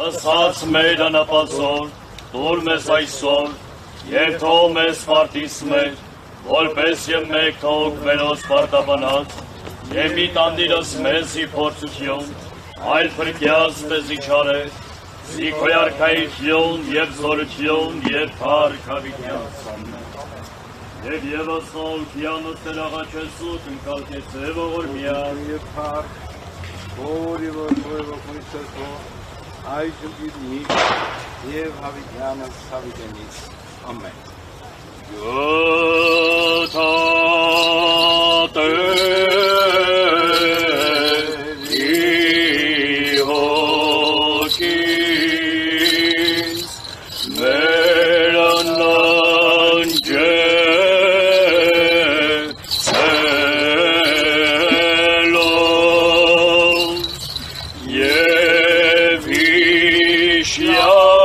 Ասած մեր անապազոր, դուր մեզ այսօր, և թող մեզ վարտիս մեր, որպես և մեկ թող վերոս վարտաբանած, և մի տանդիրս մեզ ի փորձություն, այլ փրկյաց մեզ իչարեր, զիքոյ արքայություն և զորություն և փառքավիթյան սամեն։ Եվ ևս ողքյանս էլ աղաչեսուտ ընկալքեցե ողորմյան, և փառք, որի Քրիստոս այժմ դիրնի և հավիտյանս հավիտենից, ամեն։ Գտատերի հոգիս մեր անջեցելով և հիշյալ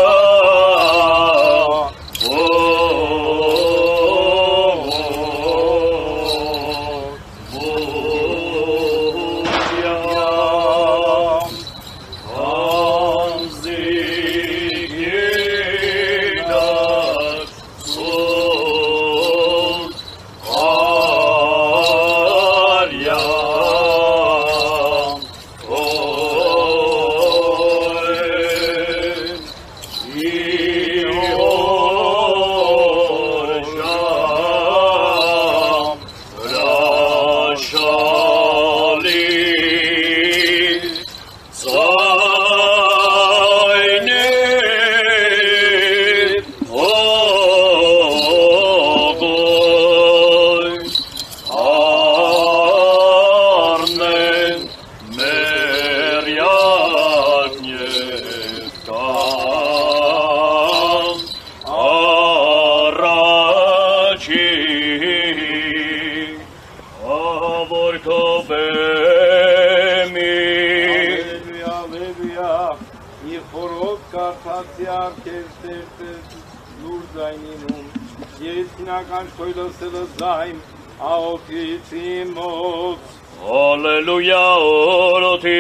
Հալելույա օրոթի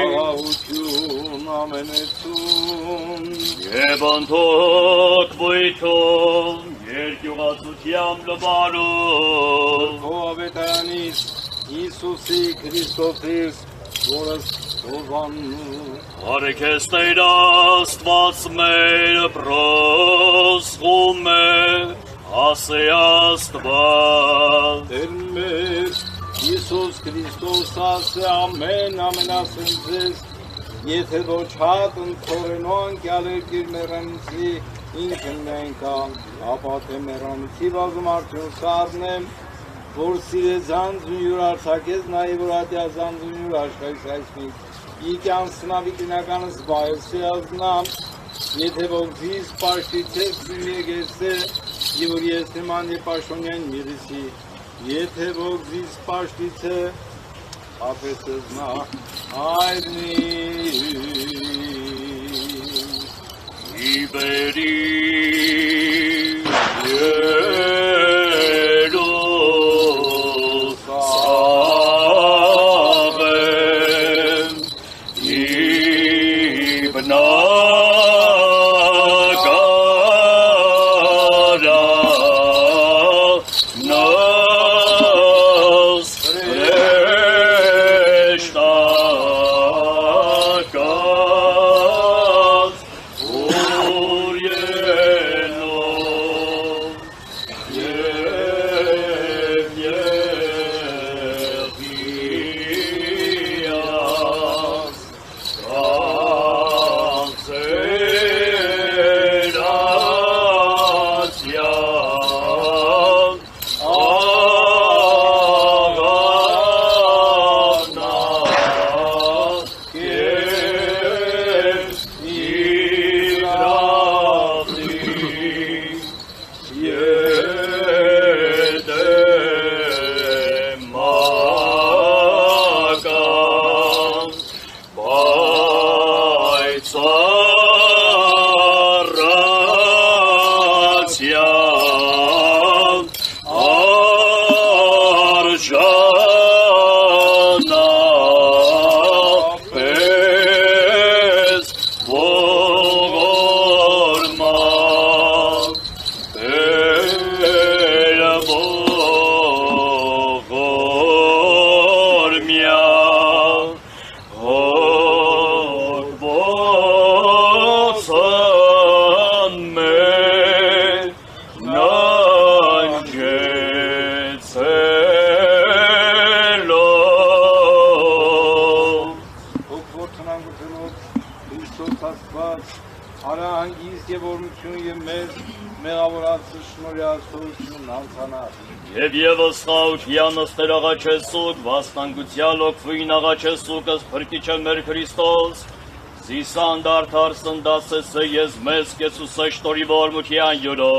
Աղաղություն ամենեցում և անթոք բույթում երկյուղացությամբ լբարում Քո ավետարանից Հիսուսի Քրիստոսից որս հովանու Արեքես Տեր Աստված մեր պրոսխում է ասե Աստված Տեր մեր Հիսուս Քրիստոս ասե ամեն ամենասնձես եթե ոչ հատ ընթորենու անկյալ երկիր մեռանցի ինքն մենքան ապա թե մեռանցի վազում արդյուն սարնեմ որ սիրե զանձուն յուր արցակեց նաև որ ատյա զանձուն յուր աշխայս այսմից իկյան սնավի կինականս բայսի ազնամ եթե ողջիս պաշտիցես իմ եգեսը և որ ես նման է պաշոնյան միրիսի եթե ողջիս պաշտիցը ապեսыз նա այրնի իբերի պես ողորմա ողորմյա հոգբոցն մեր նանջեցելով Հոգվորտնանգությունով Քրիստոս Աստված, արա հանգիստ և օրնություն և մեզ մեղավորացը շնորհացություն անցանար։ Եվ ևս խաղության ըստեր աղաչեսուկ, վաստանգության ոգվին աղաչեսուկս փրկիչը մեր Քրիստոս, զիսան դարդար սնդասեսը ես մեզ կեցուսը շտորի ողորմության յուրո,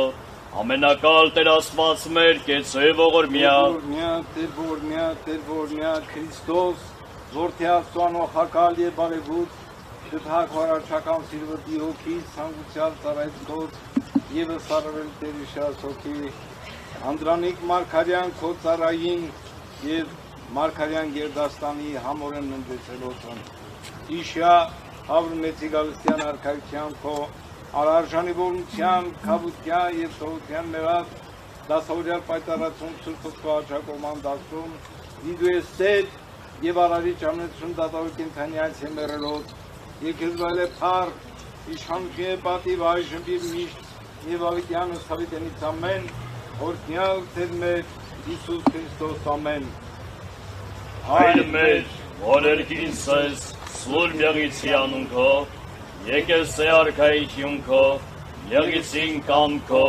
ամենակալ Տեր Աստված մեր կեցե ողորմյա, Տեր Քրիստոս, որդի Աստծու օխակալ և բարեգութ, դպհակ վարարչական սիրվտի հոգի, ցանկության ծառայցքոց և սարվել Տեր իշաս հոգի, Անդրանիկ Մարգարյան քո ծառային և Մարգարյան Գերդաստանի համորեն ննդեցելոցն, իշա Հավր մեծի գալստյան արքայության քո, արարժանի որնության, կավության և սողության մեղած, դասավորյալ պայտարացում սուրպս քո արջակոման դասում, դիդու ես տետ և արարիչ ամնեցություն դատավոր կենթանյաց հեմերելոց, երկեզ վայլ է պար, իշխանություն է պատիվ այժմ և միշտ, և ավիտյանս հավիտենից ամեն, օրդնյալ Տեր մեր Հիսուս Քրիստոս ամեն։ Հայր մեր, որ երկինս ես, սուր մեղիցի անունքո, եկես է արքայություն քո, եղիցին կամ քո,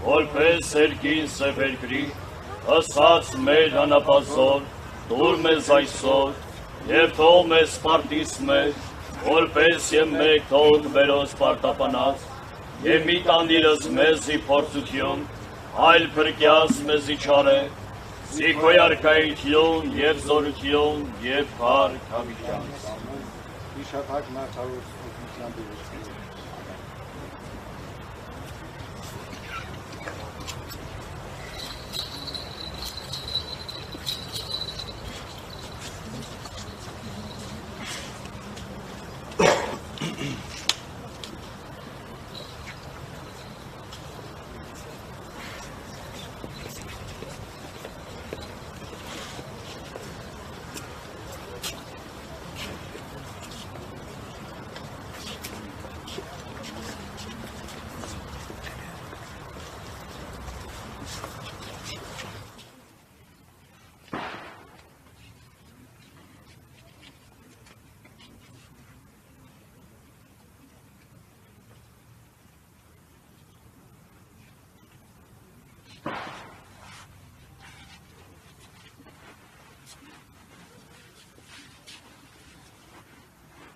որպես երկին սեփերկրի, ըսած մեր հանապազոր, դուր մեզ այսօր, և թող մեզ սպարտիս մեր, որպես և մեկ թող վերոս պարտապանած, և մի տանդիրս մեզի փորձություն, այլ փրկյաս մեզի չարե, զիքոյ արքայություն և զորություն և փառք հավիտյանս։ Իշաթակ նախարարության դիրքին։